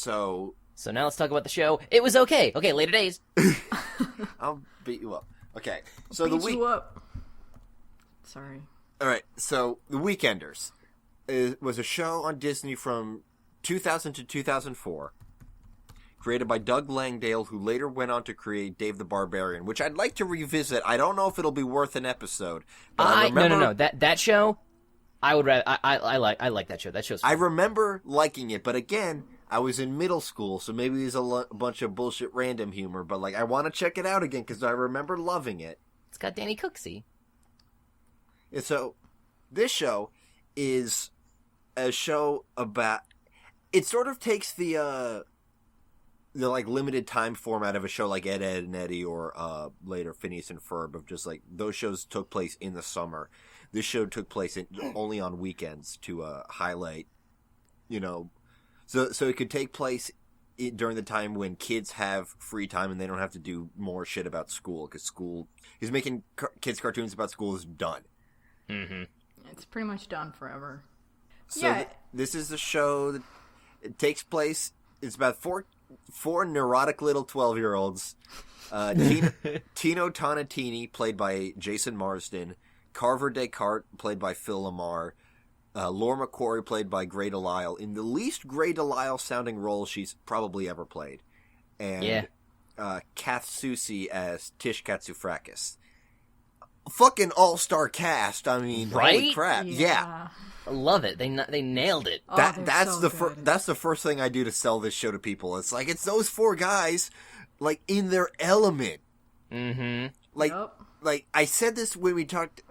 So now let's talk about the show. It was okay. Okay, later days. I'll beat you up. Okay, so Beat you up. Sorry. All right, so The Weekenders was a show on Disney from 2000 to 2004, created by Doug Langdale, who later went on to create Dave the Barbarian, which I'd like to revisit. I don't know if it'll be worth an episode. But I remember... No. That show, I would rather. I like that show. That show's fun. I remember liking it, but again, I was in middle school, so maybe there's a bunch of bullshit random humor. But I want to check it out again because I remember loving it. It's got Danny Cooksey. And so, this show is a show about. It sort of takes the limited time format of a show like Ed, Edd and Eddy or later Phineas and Ferb, of just those shows took place in the summer. This show took place only on weekends to highlight, so it could take place during the time when kids have free time and they don't have to do more shit about school, because school is making kids cartoons about school is done. Mm-hmm. It's pretty much done forever. So this is the show that it takes place. It's about four neurotic little 12-year-olds. Tino Tonatini, played by Jason Marsden. Carver Descartes, played by Phil Lamar. Laura McQuarrie, played by Grey Delisle, in the least Grey Delisle-sounding role she's probably ever played. And Kath Soucie as Tish Katsufrakis. Fucking all-star cast. I mean, right? Holy crap. Yeah. I love it. They nailed it. That's the first thing I do to sell this show to people. It's it's those four guys, in their element. Mm-hmm. I said this when we talked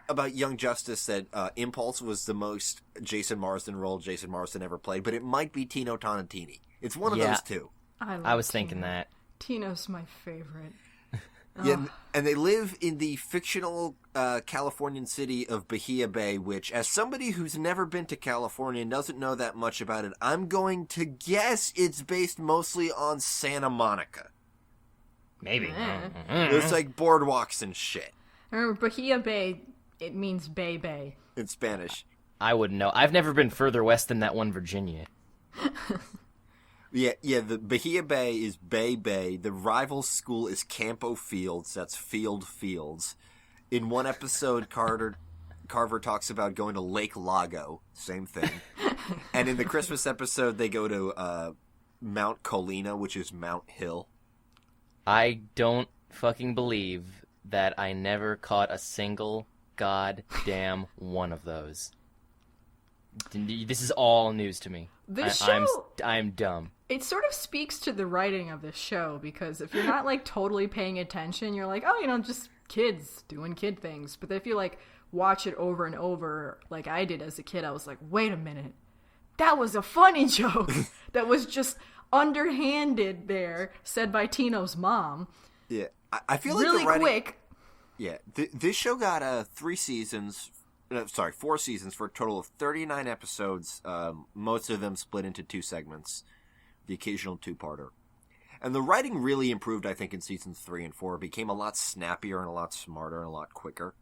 about Young Justice, that Impulse was the most Jason Marsden role Jason Marsden ever played, but it might be Tino Tonatini. It's one of those two. I was thinking that. Tino's my favorite. Yeah, and they live in the fictional Californian city of Bahia Bay, which, as somebody who's never been to California and doesn't know that much about it, I'm going to guess it's based mostly on Santa Monica. Maybe. There's boardwalks and shit. Remember, Bahia Bay, it means Bay. In Spanish. I wouldn't know. I've never been further west than that one Virginia. Yeah, the Bahia Bay is Bay. The rival school is Campo Fields. That's Fields. In one episode, Carver talks about going to Lake Lago. Same thing. And in the Christmas episode, they go to Mount Colina, which is Mount Hill. I don't fucking believe that I never caught a single goddamn one of those. This is all news to me. I'm dumb. It sort of speaks to the writing of this show, because if you're not totally paying attention, you're just kids doing kid things. But if you watch it over and over, like I did as a kid, I was like, wait a minute, that was a funny joke that was just underhanded there, said by Tino's mom. Yeah, I feel like really the writing... quick. Yeah, this show got 4 seasons for a total of 39 episodes, most of them split into 2 segments, the occasional 2-parter. And the writing really improved, I think, in seasons 3 and 4. It became a lot snappier and a lot smarter and a lot quicker.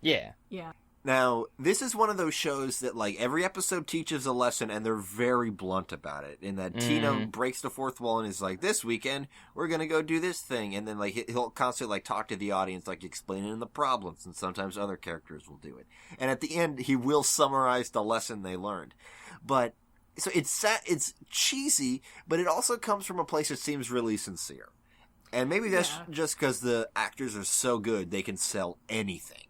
Yeah. Yeah. Now, this is one of those shows that, every episode teaches a lesson, and they're very blunt about it, in that Tino breaks the fourth wall and is like, this weekend, we're gonna go do this thing, and then, he'll constantly, talk to the audience, explaining the problems, and sometimes other characters will do it. And at the end, he will summarize the lesson they learned. But, so it's cheesy, but it also comes from a place that seems really sincere. And maybe that's just because the actors are so good, they can sell anything.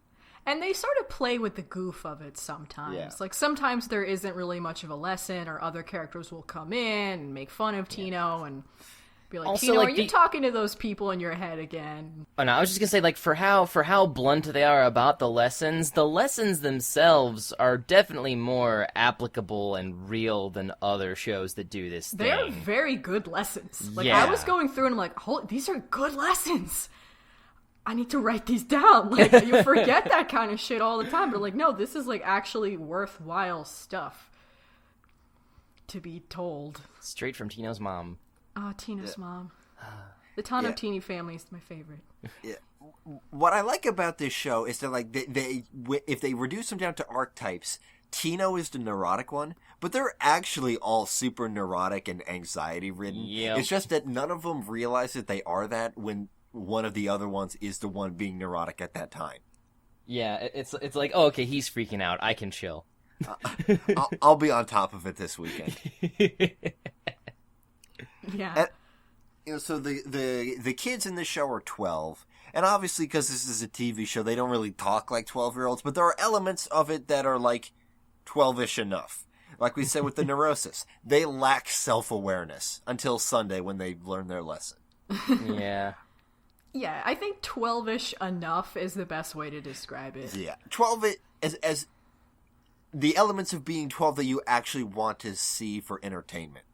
And they sort of play with the goof of it sometimes. Yeah. Sometimes there isn't really much of a lesson, or other characters will come in and make fun of Tino and be like, also, Tino, are you talking to those people in your head again? Oh, no, I was just gonna say, for how blunt they are about the lessons themselves are definitely more applicable and real than other shows that do this thing. They're very good lessons. Yeah. I was going through and I'm like, these are good lessons. I need to write these down. You forget that kind of shit all the time. But no, this is actually worthwhile stuff to be told. Straight from Tino's mom. Oh, Tino's mom. The Tonatini family is my favorite. Yeah. What I like about this show is that they if they reduce them down to archetypes, Tino is the neurotic one, but they're actually all super neurotic and anxiety-ridden. Yep. It's just that none of them realize that they are that when one of the other ones is the one being neurotic at that time. Yeah, it's like, oh, okay, he's freaking out. I can chill. I'll be on top of it this weekend. Yeah. And, so the kids in this show are 12, and obviously because this is a TV show, they don't really talk like 12-year-olds, but there are elements of it that are like 12-ish enough. Like we said with the neurosis, they lack self-awareness until Sunday when they learn their lesson. Yeah. Yeah, I think 12-ish enough is the best way to describe it. Yeah. 12 as the elements of being 12 that you actually want to see for entertainment.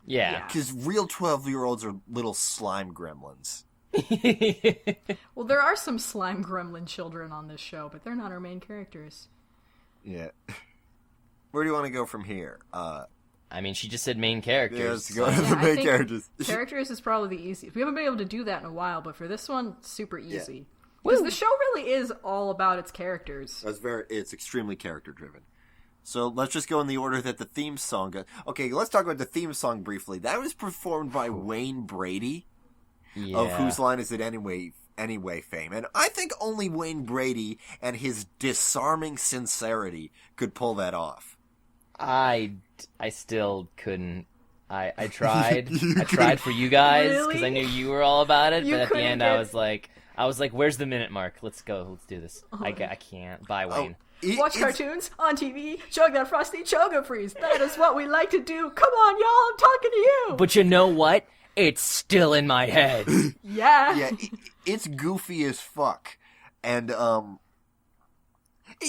Yeah. Because real 12-year-olds are little slime gremlins. Well, there are some slime gremlin children on this show, but they're not our main characters. Yeah. Where do you want to go from here? I mean, she just said main characters. Yeah, let's go to the I main think characters. Characters is probably the easiest. We haven't been able to do that in a while, but for this one, super easy. Yeah. Because the show really is all about its characters. It's extremely character-driven. So let's just go in the order that the theme song goes. Okay, let's talk about the theme song briefly. That was performed by Wayne Brady of Whose Line Is It Anyway fame. And I think only Wayne Brady and his disarming sincerity could pull that off. I still couldn't. I tried. I tried for you guys because Really? I knew you were all about it. You but at the couldn't end, get- I was like, "Where's the minute mark? Let's go. Let's do this." I can't. Bye, Wayne. Watch cartoons on TV, chug that frosty chugga freeze. That is what we like to do. Come on, y'all, I'm talking to you. But you know what? It's still in my head. Yeah. Yeah, it's goofy as fuck. And,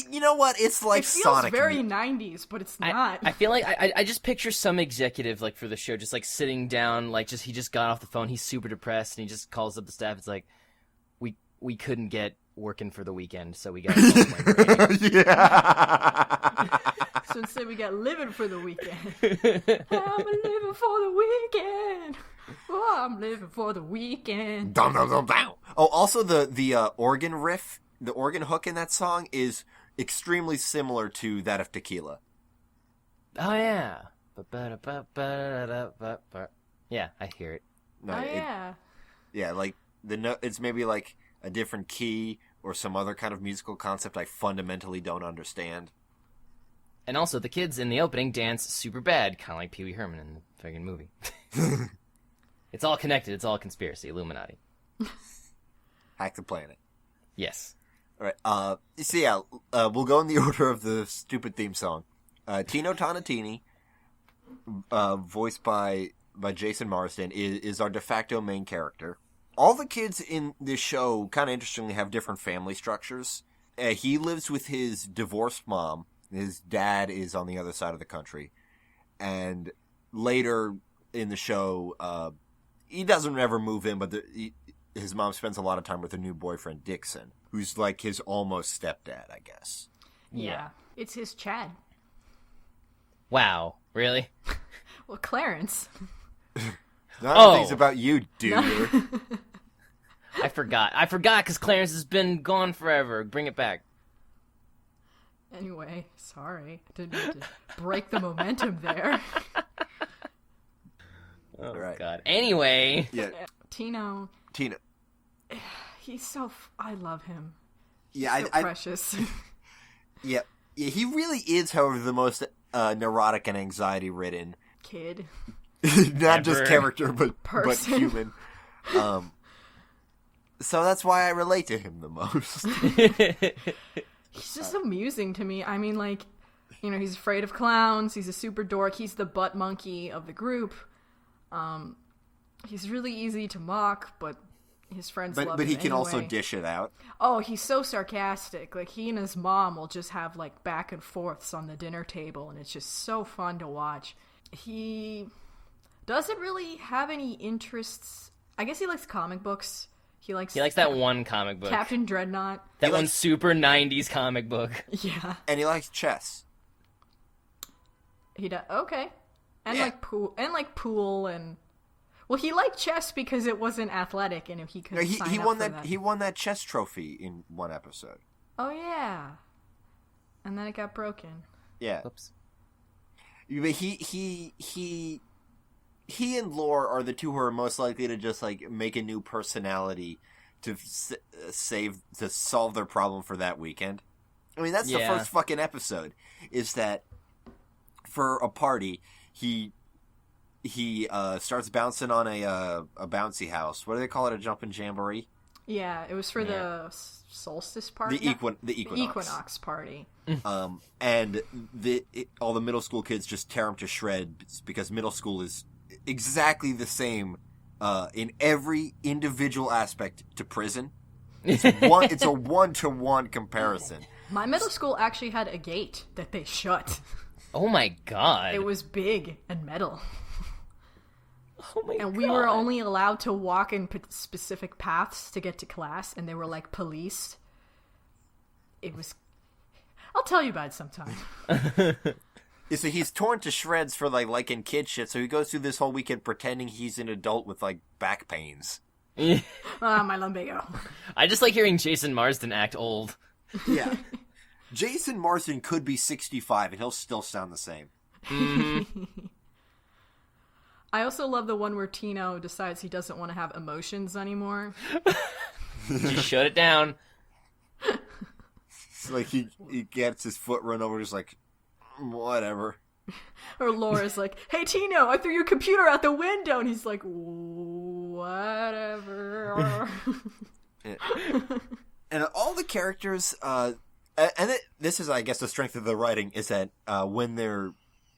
you know what? It's like It feels Sonic. very 90s, but it's not. I feel like I just picture some executive like for the show just like sitting down like he just got off the phone. He's super depressed and he just calls up the staff. It's like we couldn't get working for the weekend, so we got Yeah. So instead we got living for the weekend. I'm living for the weekend. Oh, I'm living for the weekend. Dum, dum, dum, dum. Oh, also the organ riff, the organ hook in that song is extremely similar to that of Tequila. Oh yeah. Yeah, I hear it. No, Oh, yeah. yeah, like the note. It's maybe like a different key or some other kind of musical concept I fundamentally don't understand. And also, the kids in the opening dance super bad, kind of like Pee Wee Herman in the friggin' movie. It's all connected. It's all conspiracy. Illuminati. Hack the planet. Yes. All right. So yeah, we'll go in the order of the stupid theme song. Tino Tonatini, voiced by Jason Marsden, is our de facto main character. All the kids in this show, kind of interestingly, have different family structures. He lives with his divorced mom. His dad is on the other side of the country. And later in the show, he doesn't ever move in, but his mom spends a lot of time with her new boyfriend, Dixon, who's like his almost stepdad, I guess. Yeah. It's his Chad. Wow. Really? Well, Clarence. None of things about you, dude. I forgot because Clarence has been gone forever. Bring it back. Anyway, sorry. Didn't mean to break the momentum there. Oh, Right. God. Anyway. Yeah, Tino, Tina. he's so... I love him. Yeah, So I precious. yeah, he really is, however, the most neurotic and anxiety-ridden. Kid. Not just Ever. character, but Person. human. So that's why I relate to him the most. He's just amusing to me. I mean, like, you know, he's afraid of clowns. He's a super dork. He's the butt monkey of the group. He's really easy to mock, but his friends love him But he can also anyway. dish it out. Oh, he's so sarcastic. Like, he and his mom will just have, like, back and forths on the dinner table, and it's just so fun to watch. He doesn't really have any interests. I guess he likes comic books. He likes that one comic book. Captain Dreadnought. That He one likes- super 90s comic book. Yeah. And he likes chess. He does. Okay. And Yeah. like pool and well, he liked chess because it wasn't athletic and he could No, sign he up won for that. He won that chess trophy in one episode. Oh yeah. And then it got broken. Yeah. Whoops. But he and Lore are the two who are most likely to just like make a new personality to solve their problem for that weekend. I mean, that's the first fucking episode. Is that for a party he starts bouncing on a bouncy house. What do they call it? A jumping jamboree? Yeah, it was for the solstice party. The equinox party. And all the middle school kids just tear him to shreds because middle school is exactly the same in every individual aspect to prison. It's a 1-to-1 comparison. My middle school actually had a gate that they shut. Oh my god. It was big and metal. Oh my god. And we were only allowed to walk in specific paths to get to class, and they were like policed. It was... I'll tell you about it sometime. So he's torn to shreds for liking kid shit, so he goes through this whole weekend pretending he's an adult with back pains. My lumbago. I just like hearing Jason Marsden act old. Yeah. Jason Marsden could be 65 and he'll still sound the same. Mm-hmm. I also love the one where Tino decides he doesn't want to have emotions anymore. Just shut it down. It's like he gets his foot run over, just like, whatever. Or Laura's like, hey Tino, I threw your computer out the window, and he's like, whatever. And all the characters, this is, I guess, the strength of the writing, is that when they're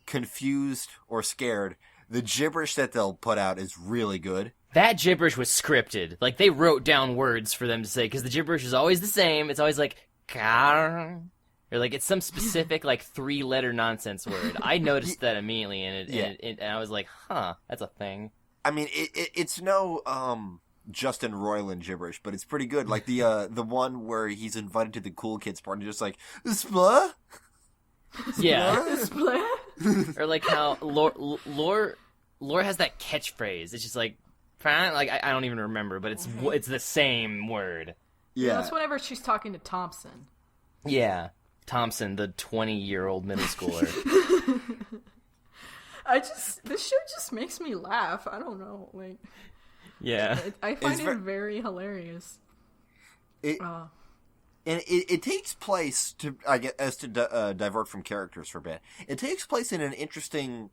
confused or scared, the gibberish that they'll put out is really good. That gibberish was scripted. Like, they wrote down words for them to say, because the gibberish is always the same. It's always like, car, or like, it's some specific, 3-letter nonsense word. I noticed that immediately, and I was like, huh, that's a thing. I mean, it's no Justin Roiland gibberish, but it's pretty good. Like the one where he's invited to the cool kids party, just like, splah? Yeah. Splah? Or like how Lore has that catchphrase. It's just like I don't even remember, but it's the same word. Yeah. That's whenever she's talking to Thompson. Yeah. Thompson, the 20-year-old middle schooler. This show just makes me laugh. I don't know, yeah. I find it very hilarious. And it takes place to divert from characters for a bit. It takes place in an interesting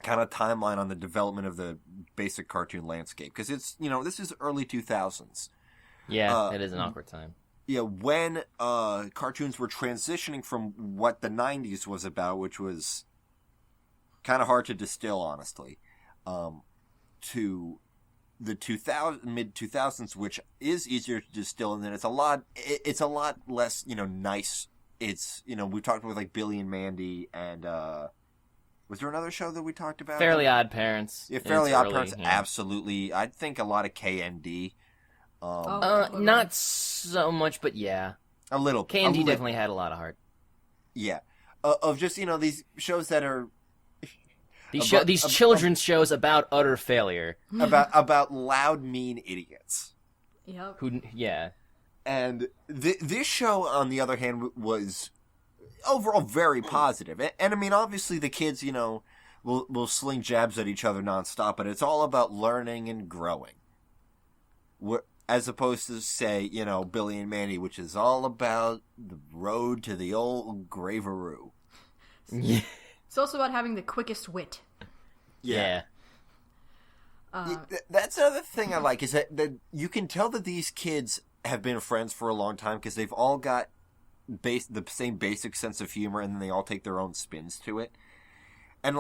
kind of timeline on the development of the basic cartoon landscape, because it's this is early 2000s. Yeah, it is an awkward time. Yeah, when cartoons were transitioning from what the 90s was about, which was kind of hard to distill, honestly, to the mid 2000s, which is easier to distill, and then it's a lot less nice. It's we talked about Billy and Mandy, and was there another show that we talked about? Fairly Odd Parents. Yeah, Fairly Odd Parents. Yeah. Absolutely. I think a lot of KND. Not so much, but yeah, a little. KND definitely had a lot of heart. Yeah, of just these shows that are. These children's shows about utter failure. About loud, mean idiots. Yep. Yeah. And this show, on the other hand, was overall very positive. And I mean, obviously the kids, will sling jabs at each other nonstop, but it's all about learning and growing. As opposed to, say, Billy and Mandy, which is all about the road to the old Graveroo. Yeah. It's also about having the quickest wit. Yeah. That's another thing I like, is that you can tell that these kids have been friends for a long time, because they've all got the same basic sense of humor, and then they all take their own spins to it. And,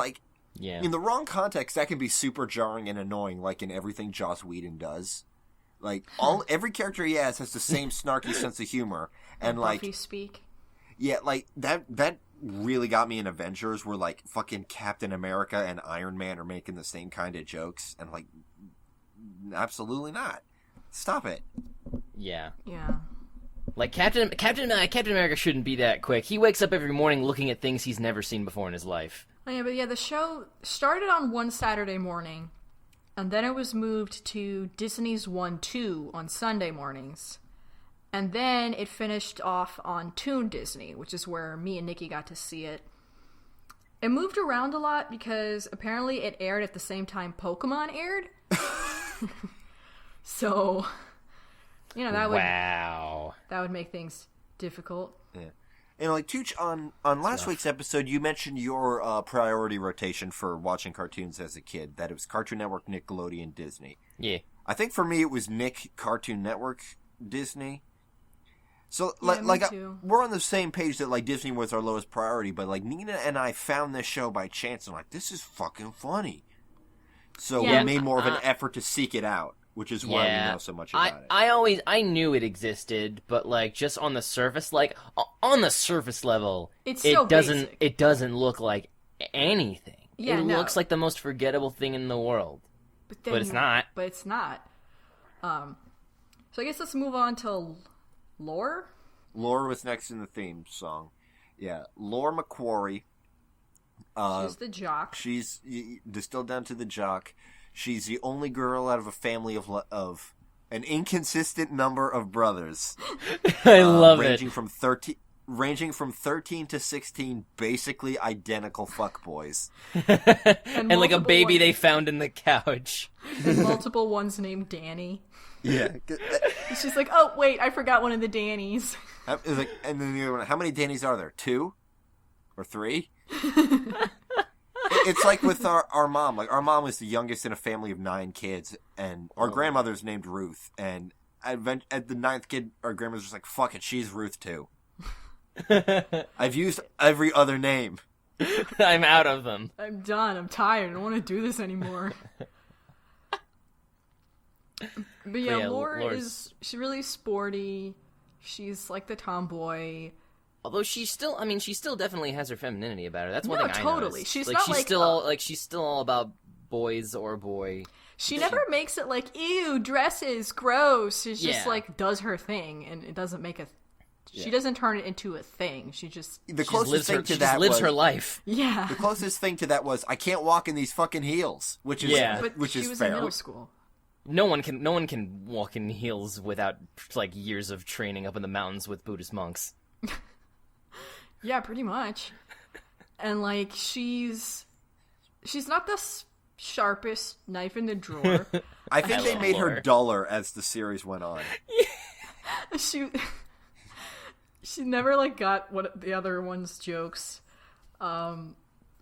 in the wrong context, that can be super jarring and annoying, like in everything Joss Whedon does. Every character he has the same snarky sense of humor. And, Buffy speak. Yeah, that really got me in Avengers, where fucking Captain America and Iron Man are making the same kind of jokes, and absolutely not. Stop it. Yeah. Yeah. Captain America shouldn't be that quick. He wakes up every morning looking at things he's never seen before in his life. Oh, yeah, but the show started on one Saturday morning, and then it was moved to Disney's 1-2 on Sunday mornings. And then it finished off on Toon Disney, which is where me and Nikki got to see it. It moved around a lot because apparently it aired at the same time Pokemon aired. So, you know, that would make things difficult. Yeah. And like Tooch, on last week's episode, you mentioned your priority rotation for watching cartoons as a kid. That it was Cartoon Network, Nickelodeon, Disney. Yeah. I think for me it was Nick, Cartoon Network, Disney. So Yeah, like me too. we're on the same page that like Disney was our lowest priority, but like Nina and I found this show by chance and like this is fucking funny. So Yeah, we made more of an effort to seek it out, which is why we know so much about it. I knew it existed, but like just on the surface, like on the surface level, It's so basic. It doesn't look like anything. Yeah, it no. looks like the most forgettable thing in the world. But it's not. But it's not. So I guess let's move on to lore. Laura was next in the theme song. Yeah, Laura McQuarrie. She's the jock. She's distilled down to the jock. She's the only girl out of a family of an inconsistent number of brothers. I love ranging it. Ranging from 13 to 16, basically identical fuckboys. And like a baby they found in the couch. And multiple ones named Danny. Yeah. She's like, oh, wait, I forgot one of the Dannys. Like, and then the other one, how many Dannys are there? 2? Or 3? It's like with our mom. Like, our mom was the youngest in a family of 9 kids, and our grandmother's named Ruth. And at the 9th kid, our grandmother's just like, fuck it, she's Ruth too. I've used every other name. I'm out of them. I'm done. I'm tired. I don't want to do this anymore. But yeah, Laura's she's really sporty. She's like the tomboy. Although she still definitely has her femininity about her. That's one No, thing I totally. noticed. She's like, not she's like, still she's still all about boys or boy. She never makes it like, ew, dresses, gross. She's just Yeah. like does her thing, and it doesn't make she doesn't turn it into a thing. She just The closest thing to she that just lives was, her life. yeah. The closest thing to that was, I can't walk in these fucking heels, which is But which she is was fair. in middle school. No one can walk in heels without like years of training up in the mountains with Buddhist monks. Yeah, pretty much. And like she's not the sharpest knife in the drawer. I think they love made her Laura. duller as the series went on. she never like got what the other one's jokes.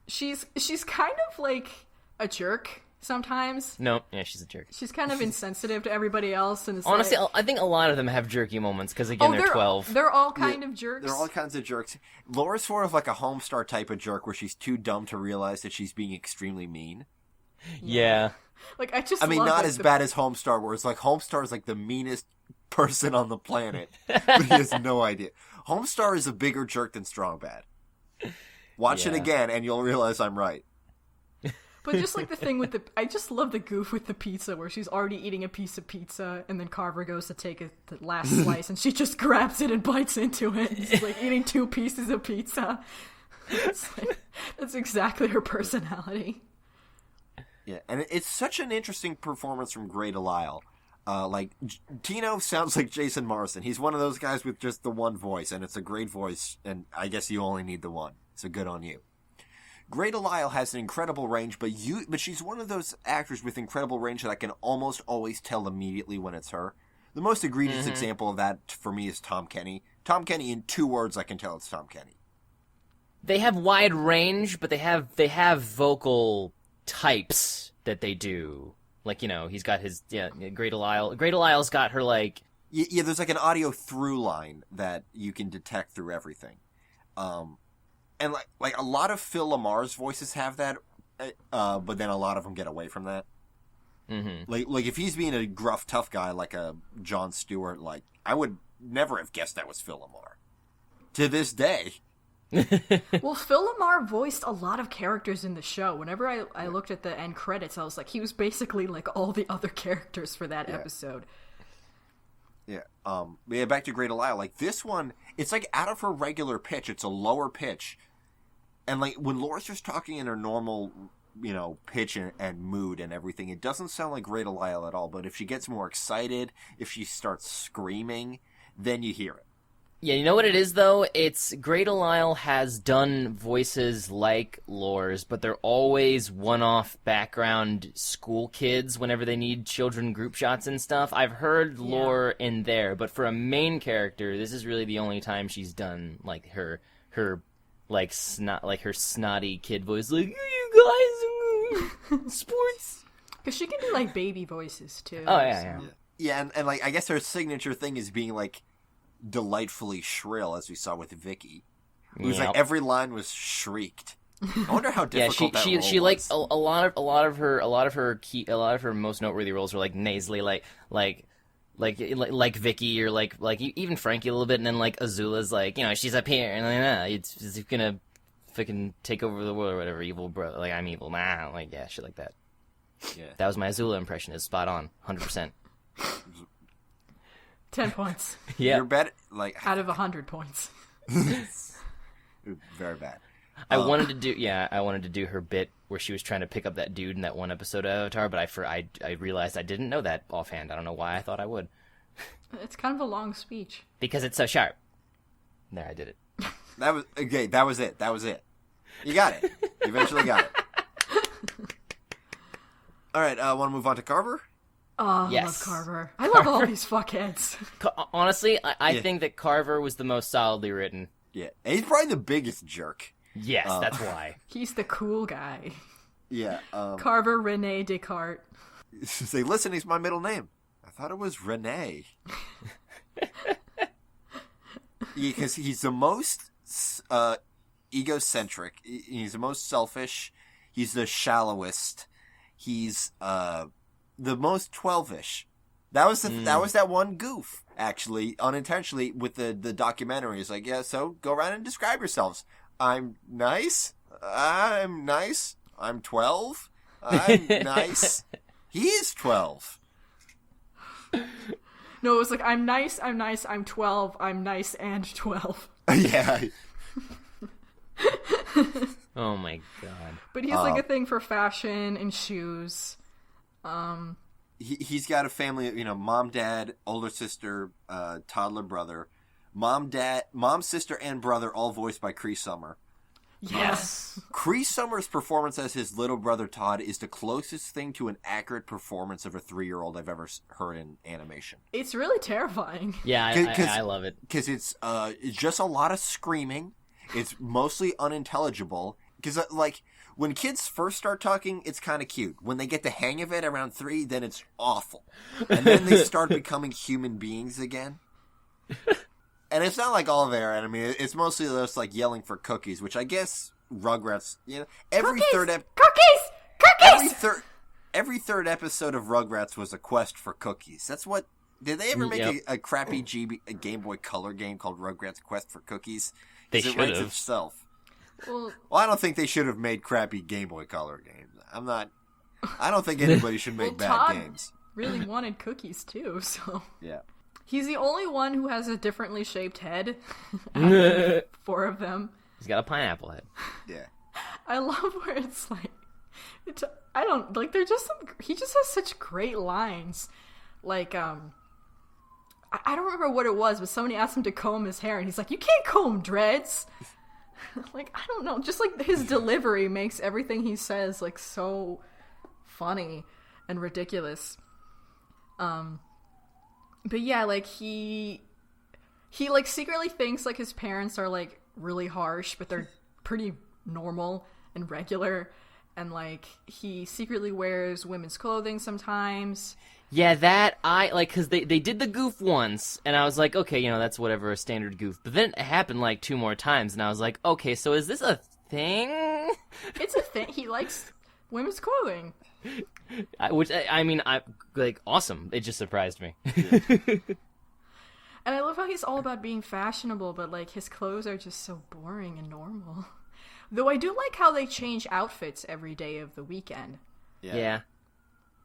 She's kind of like a jerk sometimes. No, yeah, she's a jerk. She's kind of insensitive to everybody else, and it's Honestly, like, I think a lot of them have jerky moments because again they're 12. They're all kind of jerks. They're all kinds of jerks. Laura's sort of like a Homestar type of jerk where she's too dumb to realize that she's being extremely mean. Yeah. Like I I mean, love, not like, as bad as Homestar, where it's like Homestar is like the meanest person on the planet, but he has no idea. Homestar is a bigger jerk than Strong Bad. Watch it Yeah. again, and you'll realize I'm right. But just like the thing with I just love the goof with the pizza where she's already eating a piece of pizza and then Carver goes to take the last slice and she just grabs it and bites into it. It's like eating 2 pieces of pizza. It's like, that's exactly her personality. Yeah, and it's such an interesting performance from Grey Delisle. Tino sounds like Jason Marsden. He's one of those guys with just the one voice, and it's a great voice, and I guess you only need the one. So good on you. Grey Delisle has an incredible range, but she's one of those actors with incredible range that I can almost always tell immediately when it's her. The most egregious example of that for me is Tom Kenny. Tom Kenny, in 2 words, I can tell it's Tom Kenny. They have wide range, but they have vocal types that they do. Like, you know, he's got his Grey Delisle. Grey Delisle's got her like Yeah, there's like an audio through line that you can detect through everything. And like a lot of Phil Lamar's voices have that, but then a lot of them get away from that. Mm-hmm. Like if he's being a gruff, tough guy like a Jon Stewart, like I would never have guessed that was Phil Lamar. To this day. Well, Phil Lamar voiced a lot of characters in the show. Whenever I looked at the end credits, I was like, he was basically like all the other characters for that episode. Yeah. Back to Grey Delisle. Like this one, it's like out of her regular pitch. It's a lower pitch. And like when Laura's just talking in her normal, you know, pitch and mood and everything, it doesn't sound like Grey Delisle at all. But if she gets more excited, if she starts screaming, then you hear it. Yeah, you know what it is, though? It's Great Delisle has done voices like Lore's, but they're always one-off background school kids whenever they need children group shots and stuff. I've heard Lore in there, but for a main character, this is really the only time she's done, like, her snotty kid voice, like, you guys, sports. Because she can do, like, baby voices, too. Oh, yeah. Yeah, and like, I guess her signature thing is being, like, delightfully shrill, as we saw with Vicky. It was like every line was shrieked. I wonder how difficult that role was. She like a lot of her most noteworthy roles were like nasally, like Vicky, or like even Frankie a little bit, and then like Azula's like, you know, she's up here and like, it's gonna fucking take over the world or whatever, evil bro, like I'm evil, like yeah, shit like that. Yeah, that was my Azula impression. Is spot on, 100%. 10 points. Yeah. You're better, like... Out of 100 points. Very bad. I wanted to do her bit where she was trying to pick up that dude in that one episode of Avatar, but I realized I didn't know that offhand. I don't know why I thought I would. It's kind of a long speech. Because it's so sharp. There, I did it. That was it. You got it. You eventually got it. All right, want to move on to Carver? Oh, yes. I love Carver. I love all these fuckheads. Honestly, I think that Carver was the most solidly written. Yeah, and he's probably the biggest jerk. Yes, that's why. He's the cool guy. Yeah. Carver Rene Descartes. Say, listen, he's my middle name. I thought it was Rene. Because he's the most egocentric. He's the most selfish. He's the shallowest. He's the most 12-ish. That was that one goof, actually, unintentionally, with the documentary. It's like, yeah, so go around and describe yourselves. I'm nice. I'm 12. I'm nice. He is 12. No, it was like, I'm nice, I'm 12, I'm nice and 12. Yeah. Oh my god. But he's like a thing for fashion and shoes. He's got a family, you know, mom, dad, older sister, toddler brother. Mom, sister, and brother, all voiced by Cree Summer. Yes. Cree Summer's performance as his little brother Todd is the closest thing to an accurate performance of a 3-year-old I've ever heard in animation. It's really terrifying. Yeah, I love it. Because it's just a lot of screaming. It's mostly unintelligible. Because, like, when kids first start talking, it's kind of cute. When they get the hang of it around 3, then it's awful. And then they start becoming human beings again. And it's not like all of their anime. It's mostly just like yelling for cookies, which I guess Rugrats, you know, every third episode of Rugrats was a quest for cookies. That's what. Did they ever make a crappy Game Boy Color game called Rugrats Quest for Cookies? They should have. Itself. Well, I don't think they should have made crappy Game Boy Color games. I don't think anybody should make bad Todd games. Really wanted cookies too, so. Yeah. He's the only one who has a differently shaped head. 4 of them. He's got a pineapple head. Yeah. I love where it's like, I don't, like, they're just he just has such great lines. Like, I don't remember what it was, but somebody asked him to comb his hair, and he's like, you can't comb dreads. Like, I don't know, just like his delivery makes everything he says, like, so funny and ridiculous. But yeah, like, he like secretly thinks like his parents are like really harsh, but they're pretty normal and regular, and like he secretly wears women's clothing sometimes. Yeah, that I like, because they did the goof once, and I was like, okay, you know, that's whatever, a standard goof. But then it happened like 2 more times, and I was like, okay, so is this a thing? It's a thing. He likes women's clothing. I mean, like, awesome. It just surprised me. And I love how he's all about being fashionable, but like his clothes are just so boring and normal. Though I do like how they change outfits every day of the weekend. Yeah.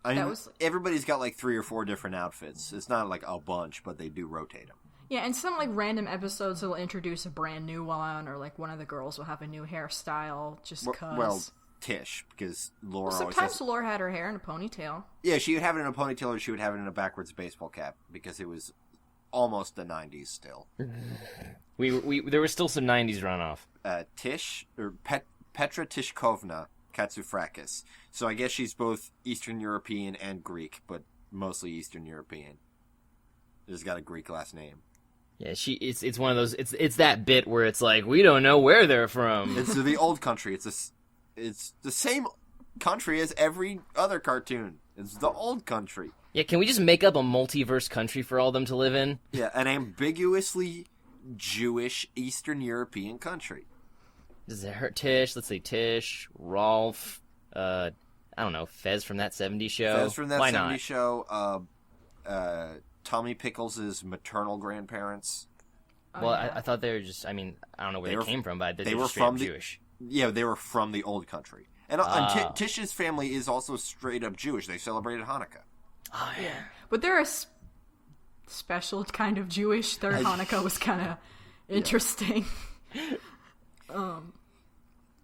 I mean, everybody's got like 3 or 4 different outfits. It's not like a bunch, but they do rotate them. Yeah, and some like random episodes will introduce a brand new one, or like one of the girls will have a new hairstyle just because. Well, Tish, because Laura sometimes Laura had her hair in a ponytail. Yeah, she would have it in a ponytail, or she would have it in a backwards baseball cap, because it was almost the 90s still. We there was still some 90s runoff. Petra Tishkovna Katsufrakis. So I guess she's both Eastern European and Greek, but mostly Eastern European. She's got a Greek last name. Yeah, it's one of those. It's that bit where it's like we don't know where they're from. It's the old country. It's the same country as every other cartoon. It's the old country. Yeah, can we just make up a multiverse country for all them to live in? Yeah, an ambiguously Jewish Eastern European country. Does it hurt Tish? Let's see, Tish, Rolf, I don't know, Fez from That 70s Show. Fez from That Why 70s not? Show. Tommy Pickles' maternal grandparents. Well, I thought they were just. I mean, I don't know where they came from, but they were just straight up Jewish. Yeah, they were from the old country. And Tish's family is also straight up Jewish. They celebrated Hanukkah. Oh, yeah. But they're a special kind of Jewish. Their Hanukkah was kind of interesting.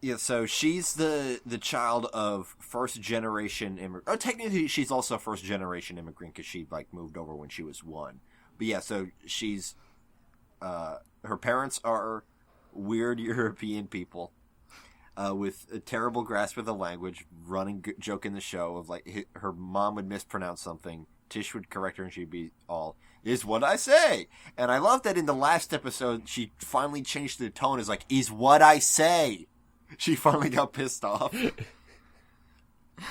Yeah, so she's the child of first generation immigrant. Oh, technically, she's also first generation immigrant because she moved over when she was 1. But yeah, so she's her parents are weird European people with a terrible grasp of the language. Running joke in the show of her mom would mispronounce something, Tish would correct her, and she'd be all, "Is what I say." And I love that in the last episode she finally changed the tone. Is like, "Is what I say." She finally got pissed off.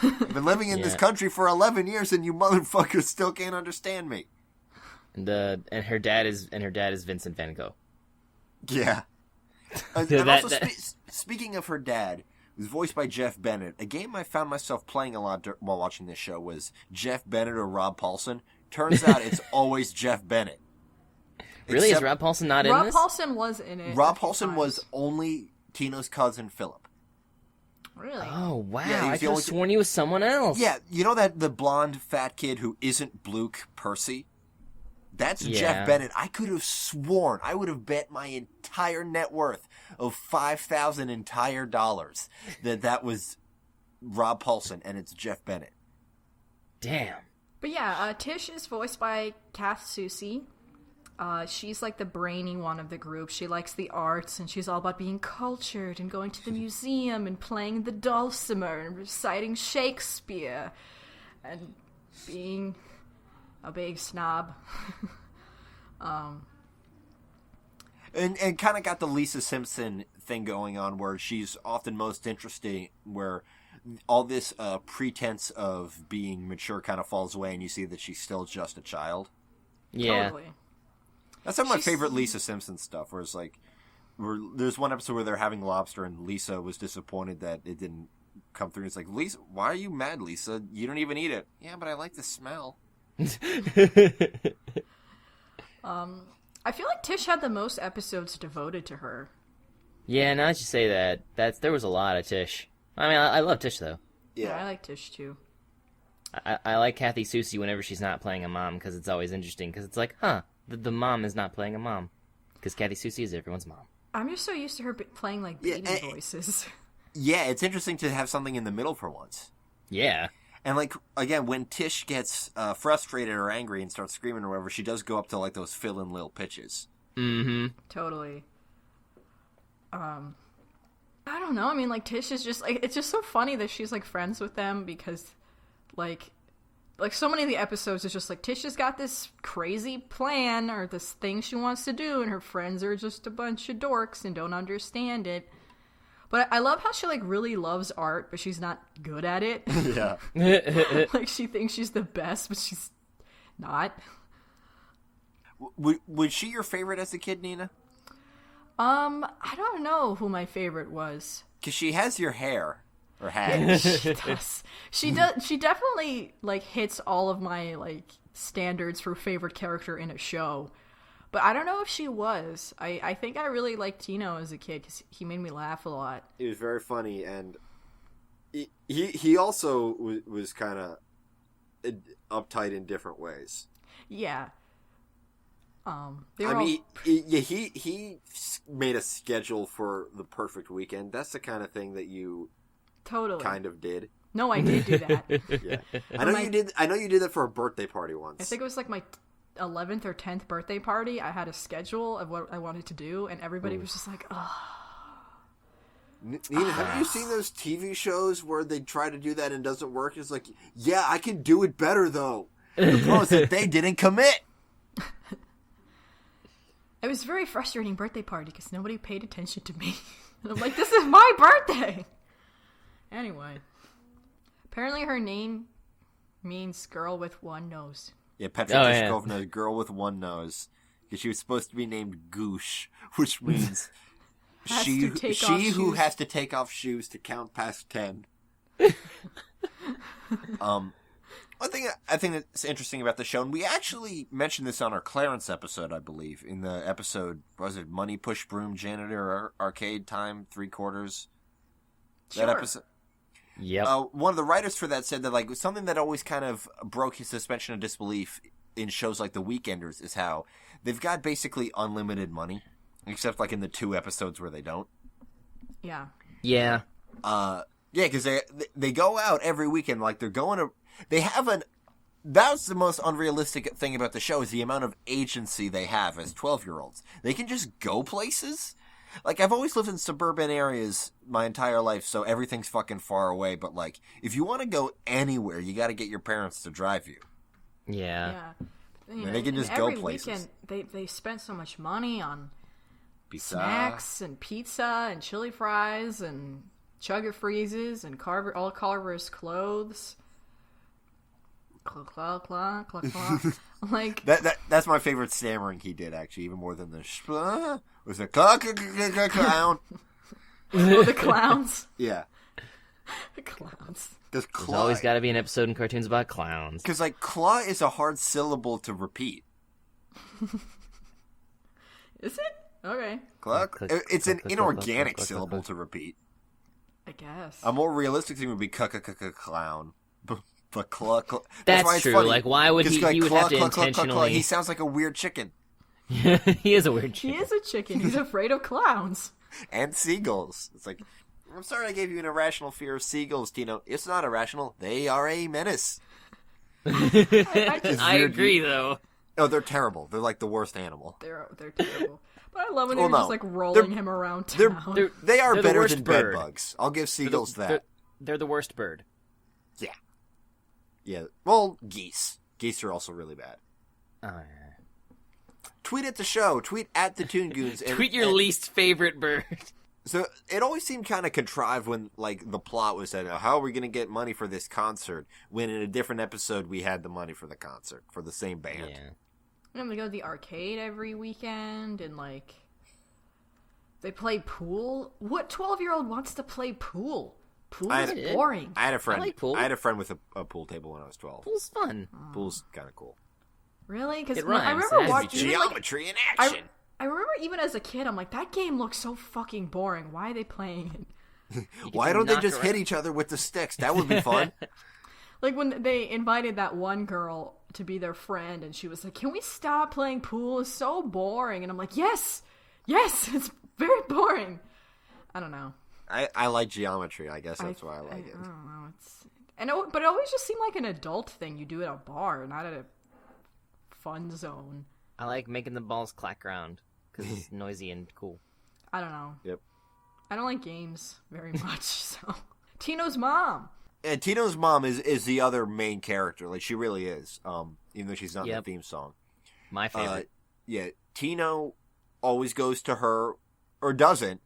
I've been living in this country for 11 years, and you motherfuckers still can't understand me. And her dad is Vincent Van Gogh. Yeah. And also, speaking of her dad, who's voiced by Jeff Bennett, a game I found myself playing a lot while watching this show was Jeff Bennett or Rob Paulsen. Turns out it's always Jeff Bennett. Really? Is Rob Paulsen not in this? Rob Paulsen was in it. Rob Paulsen was only Tino's cousin, Philip. Really? Oh, wow. Yeah, I could have sworn he was someone else. Yeah, you know the blonde fat kid who isn't Bluke Percy? That's Jeff Bennett. I could have sworn, I would have bet my entire net worth of $5,000 entire dollars that was Rob Paulsen, and it's Jeff Bennett. Damn. But yeah, Tish is voiced by Kath Soucie. She's like the brainy one of the group. She likes the arts, and she's all about being cultured and going to the museum and playing the dulcimer and reciting Shakespeare and being a big snob. And kind of got the Lisa Simpson thing going on, where she's often most interesting, where all this pretense of being mature kind of falls away, and you see that she's still just a child. Yeah. Totally. That's some of my favorite Lisa Simpson stuff, where it's there's one episode where they're having lobster, and Lisa was disappointed that it didn't come through. It's like, Lisa, why are you mad, Lisa? You don't even eat it. Yeah, but I like the smell. I feel like Tish had the most episodes devoted to her. Yeah, now that you say that, there was a lot of Tish. I mean, I love Tish, though. Yeah, I like Tish, too. I like Kathy Soucie whenever she's not playing a mom, because it's always interesting, because it's like, the mom is not playing a mom. Because Kathy Soucie is everyone's mom. I'm just so used to her playing, baby voices. Yeah, it's interesting to have something in the middle for once. Yeah. And, again, when Tish gets frustrated or angry and starts screaming or whatever, she does go up to, those fill-in little pitches. Mm-hmm. Totally. I don't know. I mean, Tish is just, it's just so funny that she's, friends with them because, so many of the episodes is just, Tish has got this crazy plan or this thing she wants to do, and her friends are just a bunch of dorks and don't understand it. But I love how she, really loves art, but she's not good at it. Yeah. She thinks she's the best, but she's not. Was she your favorite as a kid, Nina? I don't know who my favorite was. Because she has your hair. Or had. She does. She definitely, hits all of my, standards for favorite character in a show. But I don't know if she was. I think I really liked Tino as a kid because he made me laugh a lot. He was very funny, and he also was kind of uptight in different ways. Yeah. He made a schedule for the perfect weekend. That's the kind of thing that you totally kind of did. No, I did do that. Yeah, I know you did that for a birthday party once. I think it was 11th or 10th birthday party, I had a schedule of what I wanted to do, and everybody was just like, oh. Nina, have you seen those TV shows where they try to do that and it doesn't work? It's like, yeah, I can do it better, though. The problem is that they didn't commit. It was a very frustrating birthday party because nobody paid attention to me. And I'm like, this is my birthday! Anyway. Apparently her name means girl with one nose. Yeah, Petra Dushkovna's girl with one nose. Because she was supposed to be named Goosh, which means she who has to take off shoes to count past 10. One thing I think that's interesting about the show, and we actually mentioned this on our Clarence episode, I believe, in the episode, was it Money Push Broom Janitor Arcade Time 3/4? Sure. That episode. Yep. One of the writers for that said that like something that always kind of broke his suspension of disbelief in shows like The Weekenders is how they've got basically unlimited money, except like in the 2 episodes where they don't. Yeah. Yeah. Yeah, because they go out every weekend, like they're going to. They have That's the most unrealistic thing about the show is the amount of agency they have as 12-year-olds. They can just go places. Like, I've always lived in suburban areas my entire life, so everything's fucking far away. But, like, if you want to go anywhere, you got to get your parents to drive you. Yeah. You and they can just go every places. Weekend, they spent so much money on Pizza. snacks and pizza and chili fries and chugga freezes and all Carver's clothes. Like that's my favorite stammering he did, actually, even more than the was a clown. Oh, the clowns. Yeah, The clowns. There's always got to be an episode in cartoons about clowns. Because like claw is a hard syllable to repeat. Is it? Okay. Claw. It's an inorganic syllable to repeat. I guess. A more realistic thing would be clown. But claw. That's why it's true. funny. Like, why would he? Like, He would have to intentionally. He sounds like a weird chicken. He is a weird chicken. He is a chicken. He's afraid of clowns. And seagulls. It's like, I'm sorry I gave you an irrational fear of seagulls, Tino. It's not irrational. They are a menace. I agree, though. Oh, they're terrible. They're like the worst animal. They're terrible. But I love when Well, they're no. just like rolling him around town. They are They're the better worst than bird. bed bugs. I'll give seagulls that. They're the worst bird. Yeah. Yeah. Well, geese. Geese are also really bad. Oh, yeah. Tweet at the show. Tweet at the Toon Goons. Tweet your least favorite bird. So it always seemed kind of contrived when, like, the plot was that, how are we going to get money for this concert? When in a different episode we had the money for the concert for the same band. Yeah. And they go to the arcade every weekend and like they play pool. What 12-year-old wants to play pool? Pool is boring. I had a friend. I like pool. I had a friend with a pool table when I was 12. Pool's fun. Pool's kind of cool. Really? Because It I rhymes. remember It has to be watching Geometry in action. I remember even as a kid, I'm like, that game looks so fucking boring. Why are they playing it? Why don't they just hit each other with the sticks? That would be fun. Like when they invited that one girl to be their friend, and she was like, "Can we stop playing pool? It's so boring." And I'm like, "Yes, it's very boring." I don't know. I like geometry. I guess that's why I like it. I don't know. But it always just seemed like an adult thing you do at a bar, not at a fun zone. I like making the balls clack around because it's noisy and cool. I don't know. Yep. I don't like games very much. So Tino's mom. And Tino's mom is the other main character. Like, she really is. Even though she's not in the theme song. My favorite. Yeah. Tino always goes to her, or doesn't.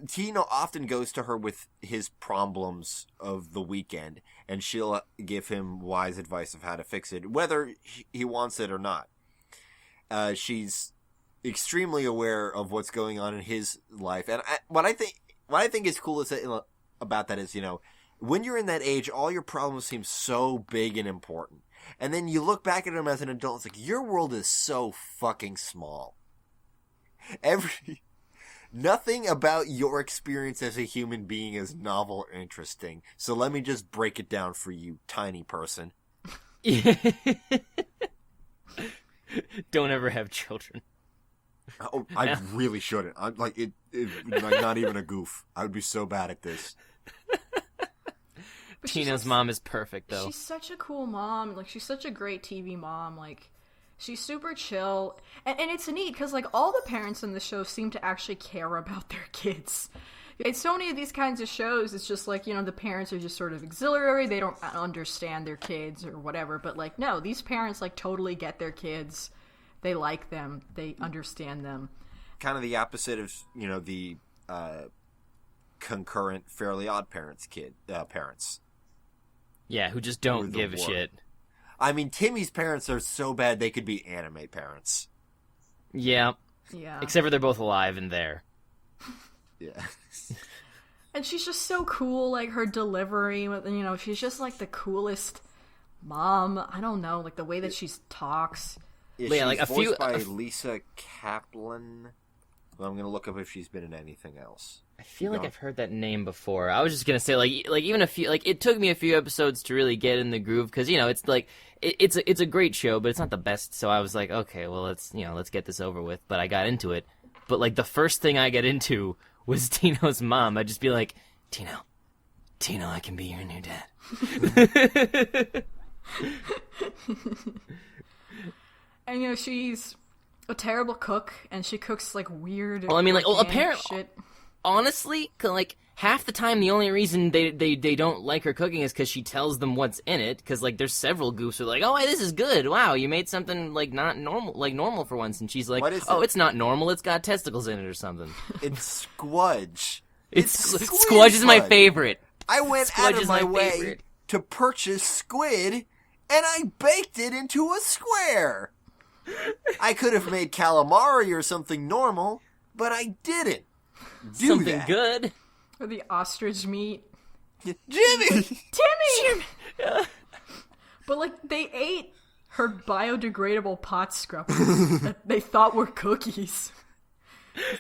Tino often goes to her with his problems of the weekend, and she'll give him wise advice of how to fix it, whether he wants it or not. She's extremely aware of what's going on in his life, and what I think is cool about that is, when you're in that age, all your problems seem so big and important, and then you look back at them as an adult, it's like, your world is so fucking small. Nothing about your experience as a human being is novel or interesting. So let me just break it down for you, tiny person. Don't ever have children. Oh, I really shouldn't. I'm like like not even a goof. I would be so bad at this. Tina's mom is perfect, though. She's such a cool mom. Like, she's such a great TV mom. Like, She's super chill, and it's neat because like all the parents in the show seem to actually care about their kids. It's so many of these kinds of shows, it's just like, the parents are just sort of auxiliary, they don't understand their kids or whatever, but like, no, these parents like totally get their kids, they like them, they understand them. Kind of the opposite of, the concurrent Fairly Odd Parents parents. Yeah, who just don't give a shit. I mean, Timmy's parents are so bad they could be anime parents. Yeah. Yeah. Except for they're both alive and there. Yeah. And she's just so cool, like her delivery, she's just like the coolest mom. I don't know, like the way that she talks. Yeah, like voiced by Lisa Kaplan. Well, I'm gonna look up if she's been in anything else. I feel like I've heard that name before. I was just gonna say, like even a few, like it took me a few episodes to really get in the groove because it's like it's a great show, but it's not the best. So I was like, okay, well let's get this over with. But I got into it. But like the first thing I get into was Tino's mom. I'd just be like, Tino, I can be your new dad. And she's a terrible cook, and she cooks like weird. Well, I mean, like, apparently, shit. Honestly, like half the time, the only reason they don't like her cooking is because she tells them what's in it. Because like, there's several goofs who are like, "Oh, this is good. Wow, you made something like not normal, like normal for once." And she's like, "Oh, it's not normal. It's got testicles in it or something." It's squudge. Squudge is my favorite. I went out of my way to purchase squid, and I baked it into a square. I could have made calamari or something normal, but I didn't. Something good. Or the ostrich meat. Timmy! Yeah. But like, they ate her biodegradable pot scrubbers that they thought were cookies.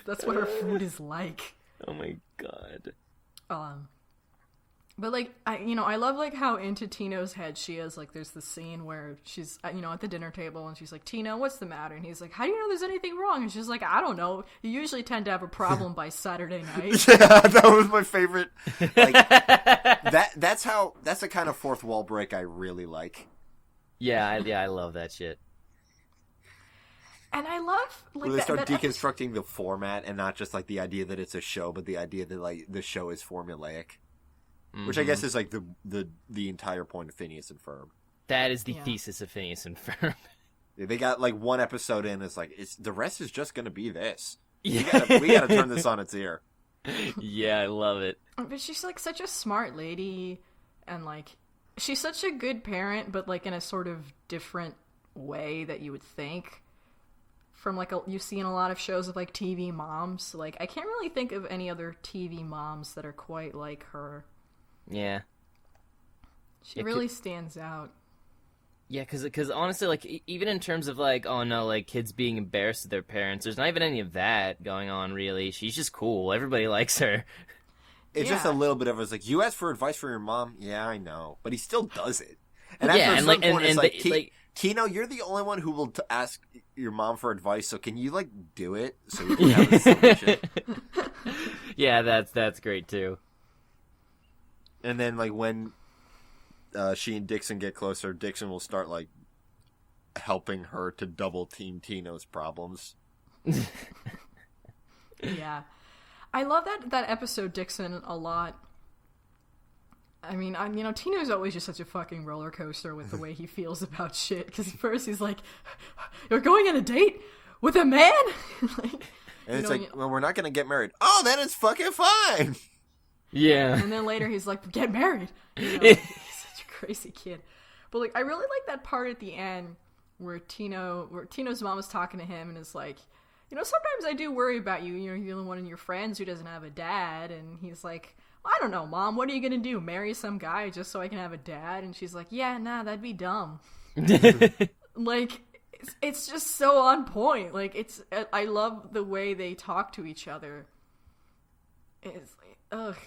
That's what her food is like. Oh my god. But like, I love like how into Tino's head she is. Like, there's the scene where she's at the dinner table and she's like, Tino, what's the matter? And he's like, how do you know there's anything wrong? And she's like, I don't know. You usually tend to have a problem by Saturday night. Yeah, that was my favorite. Like, that's the kind of fourth wall break I really like. Yeah, I love that shit. And I love like where they start deconstructing the format and not just like the idea that it's a show, but the idea that like the show is formulaic. Mm-hmm. Which I guess is like the entire point of Phineas and Ferb. That is the thesis of Phineas and Ferb. Yeah, they got like one episode in. It's like the rest is just going to be this. Yeah. We gotta turn this on its ear. Yeah, I love it. But she's like such a smart lady, and like she's such a good parent, but like in a sort of different way that you would think. From like you see in a lot of shows of like TV moms. Like I can't really think of any other TV moms that are quite like her. Yeah. She really stands out. Yeah, because honestly, like, even in terms of, like, oh no, like, kids being embarrassed of their parents, there's not even any of that going on, really. She's just cool. Everybody likes her. It's just a little bit of it's like, you asked for advice from your mom? Yeah, I know. But he still does it. And after a certain point, it's like, Tino, you're the only one who will ask your mom for advice, so can you, like, do it so we can have a solution? Yeah, that's great, too. And then, like, when she and Dixon get closer, Dixon will start, like, helping her to double team Tino's problems. Yeah. I love that episode, Dixon, a lot. I mean, Tino's always just such a fucking roller coaster with the way he feels about shit. Because at first he's like, you're going on a date with a man? Like, and it's like, well, we're not going to get married. Oh, then it's fucking fine. Yeah. And then later he's like, get married. He's such a crazy kid. But like, I really like that part at the end where Tino's mom is talking to him and is like, sometimes I do worry about you. You're the one of your friends who doesn't have a dad. And he's like, I don't know, Mom. What are you going to do? Marry some guy just so I can have a dad? And she's like, yeah, nah, that'd be dumb. Like, it's just so on point. Like, I love the way they talk to each other. It's like, ugh.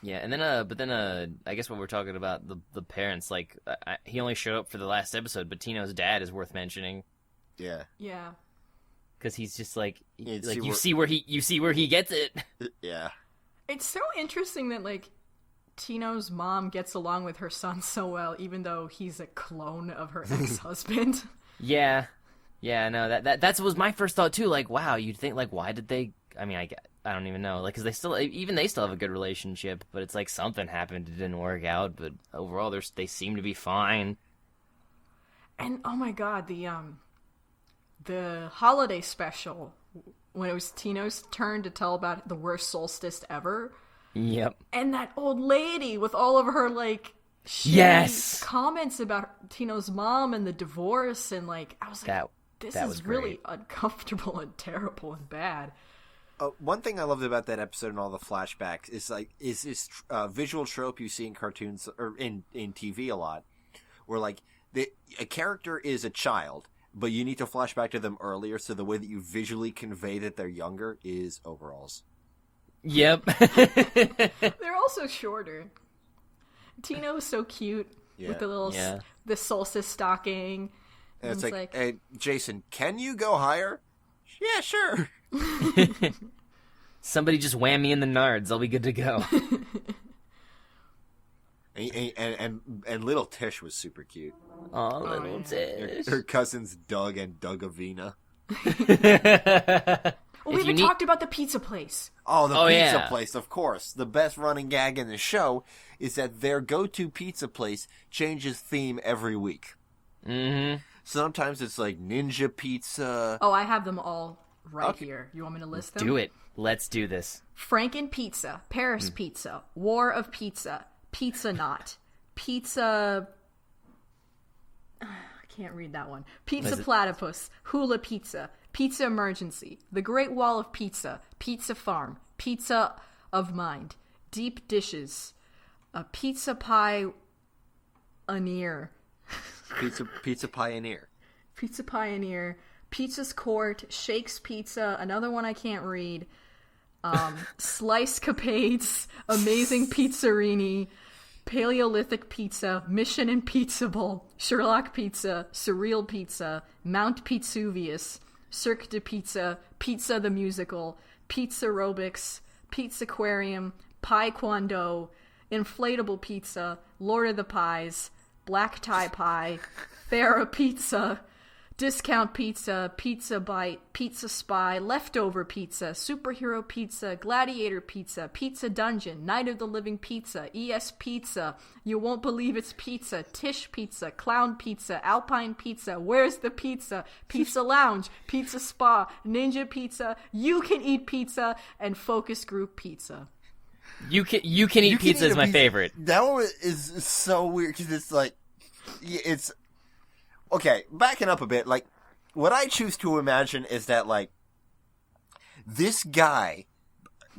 Yeah, and then, I guess when we're talking about the parents, like, he only showed up for the last episode, but Tino's dad is worth mentioning. Yeah. Yeah. Because he's just like, you see where he gets it. Yeah. It's so interesting that, like, Tino's mom gets along with her son so well, even though he's a clone of her ex-husband. Yeah. Yeah, no, that was my first thought too. Like, wow, you'd think like, why did they? I mean, I don't even know. Like, because they still have a good relationship, but it's like something happened, it didn't work out. But overall, they seem to be fine. And oh my god, the holiday special when it was Tino's turn to tell about the worst solstice ever. Yep. And that old lady with all of her like comments about Tino's mom and the divorce, and like I was like, this is really uncomfortable and terrible and bad. One thing I loved about that episode and all the flashbacks is this visual trope you see in cartoons or in TV a lot, where like a character is a child, but you need to flash back to them earlier, so the way that you visually convey that they're younger is overalls. Yep. They're also shorter. Tino is so cute with the little the solstice stocking. And it's like, hey, Jason, can you go higher? Yeah, sure. Somebody just wham me in the nards. I'll be good to go. and little Tish was super cute. Oh, little Tish. Her cousins Doug and Dougavina. We haven't talked about the pizza place. Oh, the pizza place, of course. The best running gag in the show is that their go-to pizza place changes theme every week. Mm-hmm. Sometimes it's like ninja pizza. Oh, I have them all here. You want me to list them? Do it. Let's do this. Franken Pizza, Paris Pizza, War of Pizza, Pizza Not, Pizza... I can't read that one. Pizza Platypus, Hula Pizza, Pizza Emergency, The Great Wall of Pizza, Pizza Farm, Pizza of Mind, Deep Dishes, Pizza Pie Pioneer. Pizza Pioneer. Pizza Pioneer, Pizza's Court, Shakes Pizza, another one I can't read, Slice Capades, Amazing Pizzerini, Paleolithic Pizza, Mission Impeachable, Sherlock Pizza, Surreal Pizza, Mount Pizzuvius, Cirque de Pizza, Pizza the Musical, Pizza Aerobics, Pizzaquarium, Pie Kwando, Inflatable Pizza, Lord of the Pies, Black Tie Pie, Farrah Pizza, Discount Pizza, Pizza Bite, Pizza Spy, Leftover Pizza, Superhero Pizza, Gladiator Pizza, Pizza Dungeon, Night of the Living Pizza, ES Pizza, You Won't Believe It's Pizza, Tish Pizza, Clown Pizza, Alpine Pizza, Where's the Pizza, Pizza Lounge, Pizza Spa, Ninja Pizza, You Can Eat Pizza, and Focus Group Pizza. You can eat pizza is my favorite. That one is so weird because it's like, it's... Okay, backing up a bit, like, what I choose to imagine is that, like, this guy,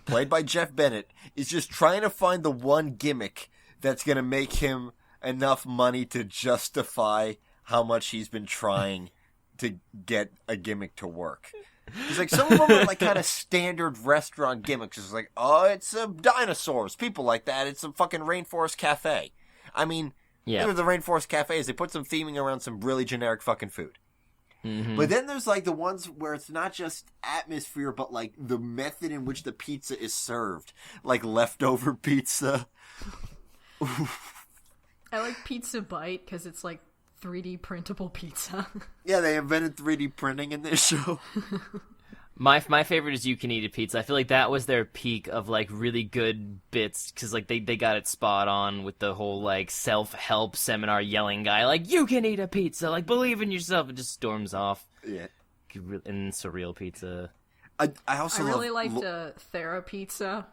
played by Jeff Bennett, is just trying to find the one gimmick that's going to make him enough money to justify how much he's been trying to get a gimmick to work. It's like, some of them are, like, kind of standard restaurant gimmicks. It's like, oh, it's dinosaurs, people like that. It's a fucking Rainforest Cafe. I mean... Yeah. The Rainforest Cafes, they put some theming around some really generic fucking food. Mm-hmm. But then there's, like, the ones where it's not just atmosphere, but, like, the method in which the pizza is served. Like, leftover pizza. I like Pizza Bite, because it's, like, 3D printable pizza. Yeah, they invented 3D printing in this show. My favorite is You Can Eat a Pizza. I feel like that was their peak of, like, really good bits, because, like, they got it spot on with the whole, like, self-help seminar yelling guy, like, you can eat a pizza, like, believe in yourself, and just storms off. Yeah. And Surreal Pizza. I really liked Thera Pizza,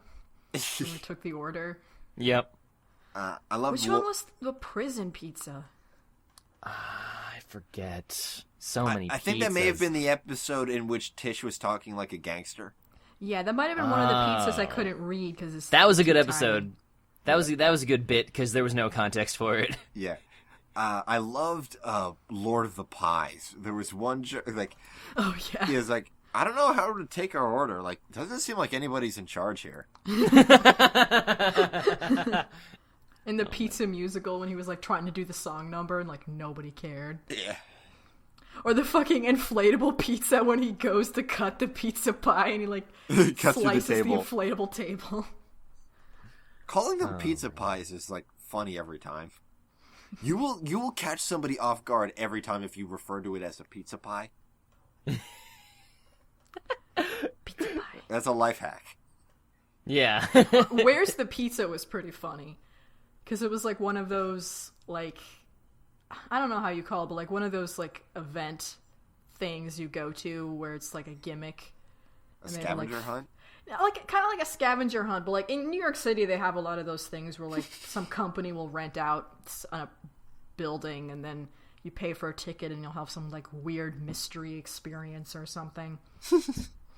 when we took the order. Yep. I love... Which one was the prison pizza? I forget. So many pizzas. I think that may have been the episode in which Tish was talking like a gangster. Yeah, that might have been one of the pizzas I couldn't read because that was a good episode. That was a good bit because there was no context for it. Yeah, I loved Lord of the Pies. There was one like, oh yeah, he was like, I don't know how to take our order. Like, doesn't seem like anybody's in charge here. In the pizza musical when he was like trying to do the song number and like nobody cared. Yeah. Or the fucking inflatable pizza when he goes to cut the pizza pie and he like slices the inflatable table. Calling them pizza pies is like funny every time. You will catch somebody off guard every time if you refer to it as a pizza pie. Pizza pie. That's a life hack. Yeah. Where's the Pizza was pretty funny. Because it was like one of those, like, I don't know how you call it, but like one of those like event things you go to where it's like a gimmick. A scavenger hunt? Like kind of like a scavenger hunt, but like in New York City they have a lot of those things where like some company will rent out a building and then you pay for a ticket and you'll have some like weird mystery experience or something.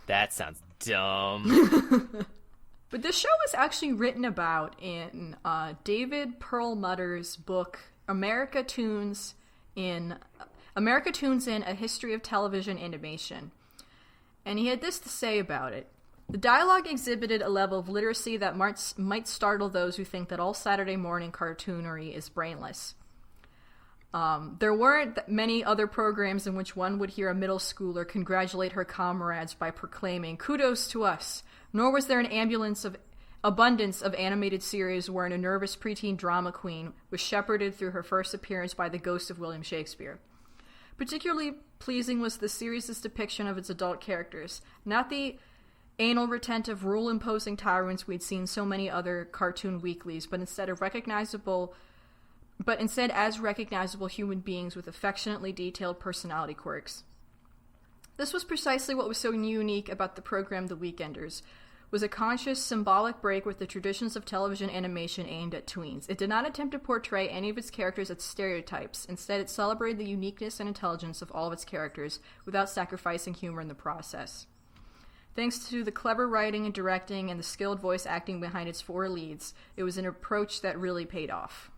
That sounds dumb. But this show was actually written about in David Perlmutter's book America Toons in A History of Television Animation. And he had this to say about it. The dialogue exhibited a level of literacy that might startle those who think that all Saturday morning cartoonery is brainless. There weren't many other programs in which one would hear a middle schooler congratulate her comrades by proclaiming, "Kudos to us," nor was there an abundance of animated series wherein a nervous preteen drama queen was shepherded through her first appearance by the ghost of William Shakespeare. Particularly pleasing was the series' depiction of its adult characters, not the anal retentive, rule-imposing tyrants we'd seen so many other cartoon weeklies, but instead as recognizable human beings with affectionately detailed personality quirks. This was precisely what was so unique about the program The Weekenders, was a conscious, symbolic break with the traditions of television animation aimed at tweens. It did not attempt to portray any of its characters as stereotypes. Instead, it celebrated the uniqueness and intelligence of all of its characters without sacrificing humor in the process. Thanks to the clever writing and directing and the skilled voice acting behind its four leads, it was an approach that really paid off.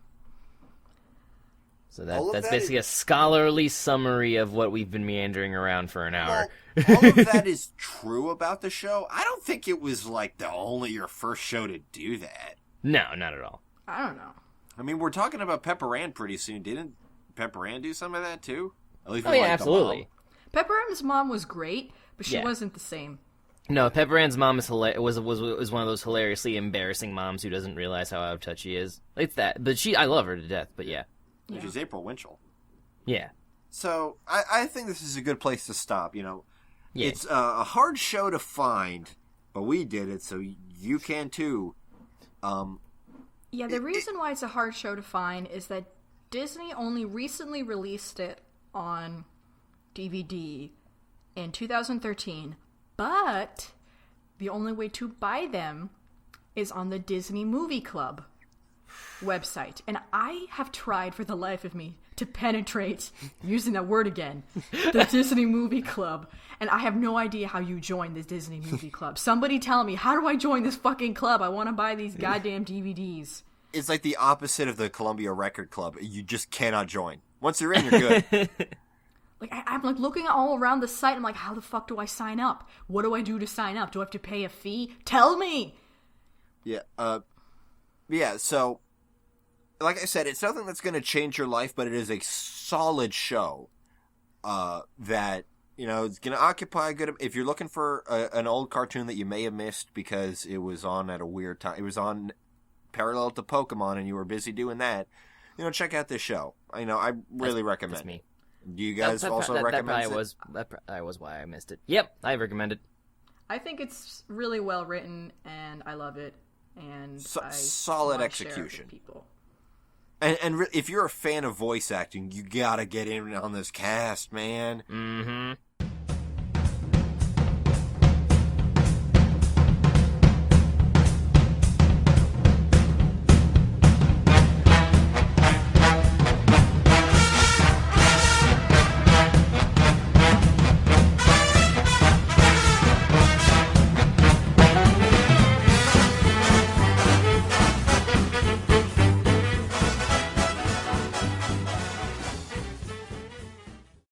So that's basically a scholarly summary of what we've been meandering around for an hour. Well, all of that is true about the show. I don't think it was like the only your first show to do that. No, not at all. I don't know. I mean, we're talking about Pepper Ann pretty soon. Didn't Pepper Ann do some of that too? At least yeah, absolutely. Pepper Ann's mom was great, but she Yeah. wasn't the same. No, Pepper Ann's mom was one of those hilariously embarrassing moms who doesn't realize how out of touch she is. It's that, but I love her to death. But yeah. She's April Winchell. Yeah. So I think this is a good place to stop. You know, Yeah. It's a hard show to find, but we did it, so you can too. The reason why it's a hard show to find is that Disney only recently released it on DVD in 2013, but the only way to buy them is on the Disney Movie Club website. And I have tried for the life of me to penetrate, using that word again, the Disney Movie Club. And I have no idea how you join the Disney Movie Club. Somebody tell me, how do I join this fucking club? I want to buy these goddamn DVDs. It's like the opposite of the Columbia Record Club. You just cannot join. Once you're in, you're good. Like, I'm like looking all around the site. I'm like, how the fuck do I sign up? What do I do to sign up? Do I have to pay a fee? Tell me! Yeah, so, like I said, it's nothing that's going to change your life, but it is a solid show that, you know, it's going to occupy a good... If you're looking for an old cartoon that you may have missed because it was on at a weird time, it was on parallel to Pokemon and you were busy doing that, you know, check out this show. I really recommend That's me. it. Do you guys also recommend it? That probably was why I missed it. Yep, I recommend it. I think it's really well written, and I love it. And solid wanna share it execution. with people. And if you're a fan of voice acting, you gotta get in on this cast, man. Mm-hmm.